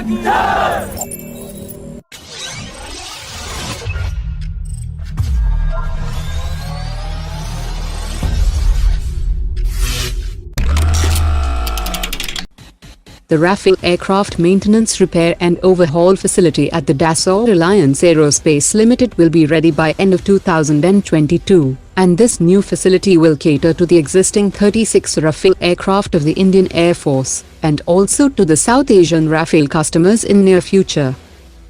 The Rafale Aircraft Maintenance Repair and Overhaul Facility at the Dassault Reliance Aerospace Limited will be ready by end of 2022, and this new facility will cater to the existing 36 Rafale aircraft of the Indian Air Force, and also to the South Asian Rafale customers in near future.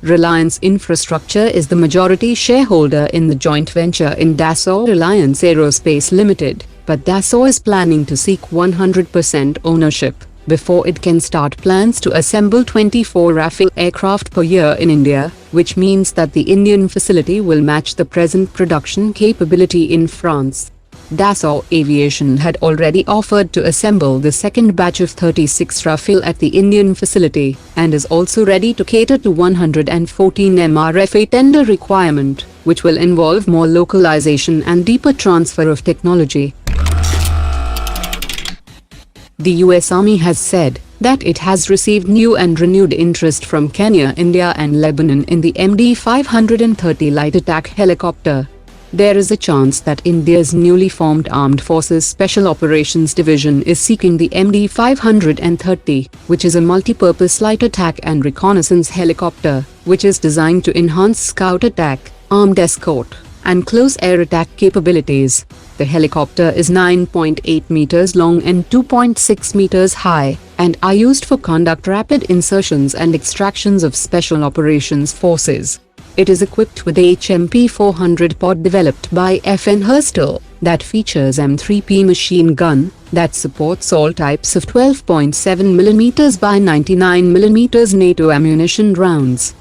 Reliance Infrastructure is the majority shareholder in the joint venture in Dassault Reliance Aerospace Limited, but Dassault is planning to seek 100% ownership before it can start plans to assemble 24 Rafale aircraft per year in India, which means that the Indian facility will match the present production capability in France. Dassault Aviation had already offered to assemble the second batch of 36 Rafale at the Indian facility, and is also ready to cater to 114 MRFA tender requirement, which will involve more localization and deeper transfer of technology. The US Army has said that it has received new and renewed interest from Kenya, India and Lebanon in the MD-530 light attack helicopter. There is a chance that India's newly formed Armed Forces Special Operations Division is seeking the MD-530, which is a multi-purpose light attack and reconnaissance helicopter, which is designed to enhance scout attack, armed escort, and close air attack capabilities. The helicopter is 9.8 meters long and 2.6 meters high, and are used for conduct rapid insertions and extractions of Special Operations Forces. It is equipped with HMP-400 pod developed by FN Herstal, that features M3P machine gun, that supports all types of 12.7mm by 99mm NATO ammunition rounds.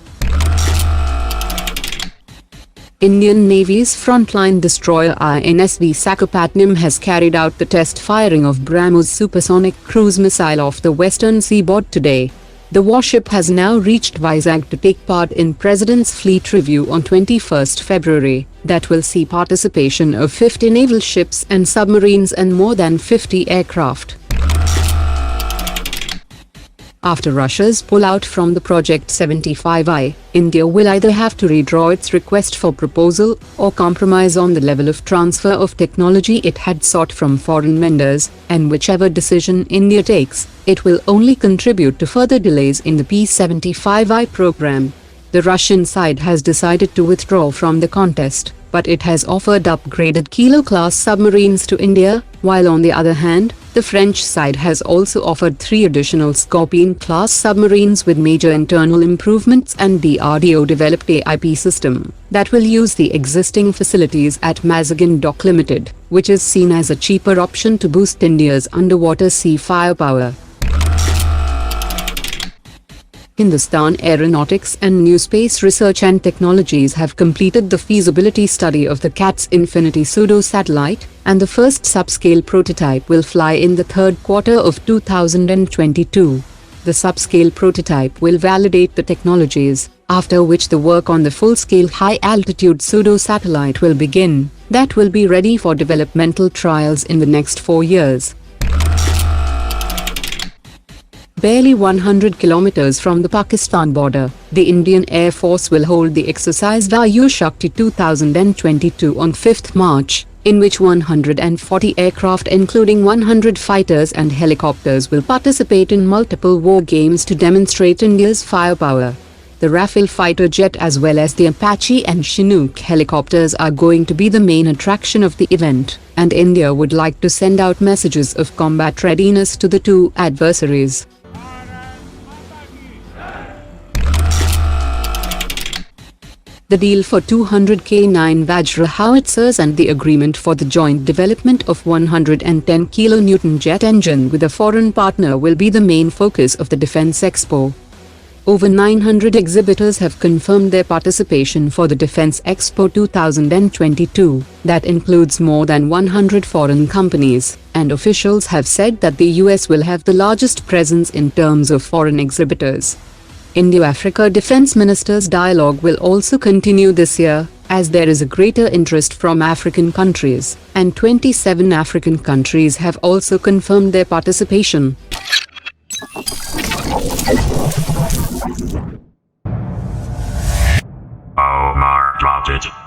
Indian Navy's frontline destroyer INS Visakhapatnam has carried out the test firing of BrahMos supersonic cruise missile off the western seaboard today. The warship has now reached Vizag to take part in President's Fleet Review on 21st February, that will see participation of 50 naval ships and submarines and more than 50 aircraft. After Russia's pullout from the Project 75I, India will either have to redraw its request for proposal, or compromise on the level of transfer of technology it had sought from foreign vendors, and whichever decision India takes, it will only contribute to further delays in the P-75I program. The Russian side has decided to withdraw from the contest, but it has offered upgraded Kilo-class submarines to India, while on the other hand, the French side has also offered 3 additional Scorpion-class submarines with major internal improvements and DRDO-developed AIP system that will use the existing facilities at Mazagon Dock Limited, which is seen as a cheaper option to boost India's underwater sea firepower. Hindustan Aeronautics and New Space Research and Technologies have completed the feasibility study of the CATS Infinity pseudo-satellite, and the first subscale prototype will fly in the third quarter of 2022. The subscale prototype will validate the technologies, after which the work on the full-scale high-altitude pseudo-satellite will begin, that will be ready for developmental trials in the next 4 years. Barely 100 kilometers from the Pakistan border, the Indian Air Force will hold the exercise Vayu Shakti 2022 on 5th March, in which 140 aircraft including 100 fighters and helicopters will participate in multiple war games to demonstrate India's firepower. The Rafale fighter jet as well as the Apache and Chinook helicopters are going to be the main attraction of the event, and India would like to send out messages of combat readiness to the two adversaries. The deal for 200 K9 Vajra howitzers and the agreement for the joint development of 110 kN jet engine with a foreign partner will be the main focus of the Defence Expo. Over 900 exhibitors have confirmed their participation for the Defence Expo 2022, that includes more than 100 foreign companies, and officials have said that the US will have the largest presence in terms of foreign exhibitors. India-Africa Defence Ministers' dialogue will also continue this year, as there is a greater interest from African countries, and 27 African countries have also confirmed their participation. Omar dropped it.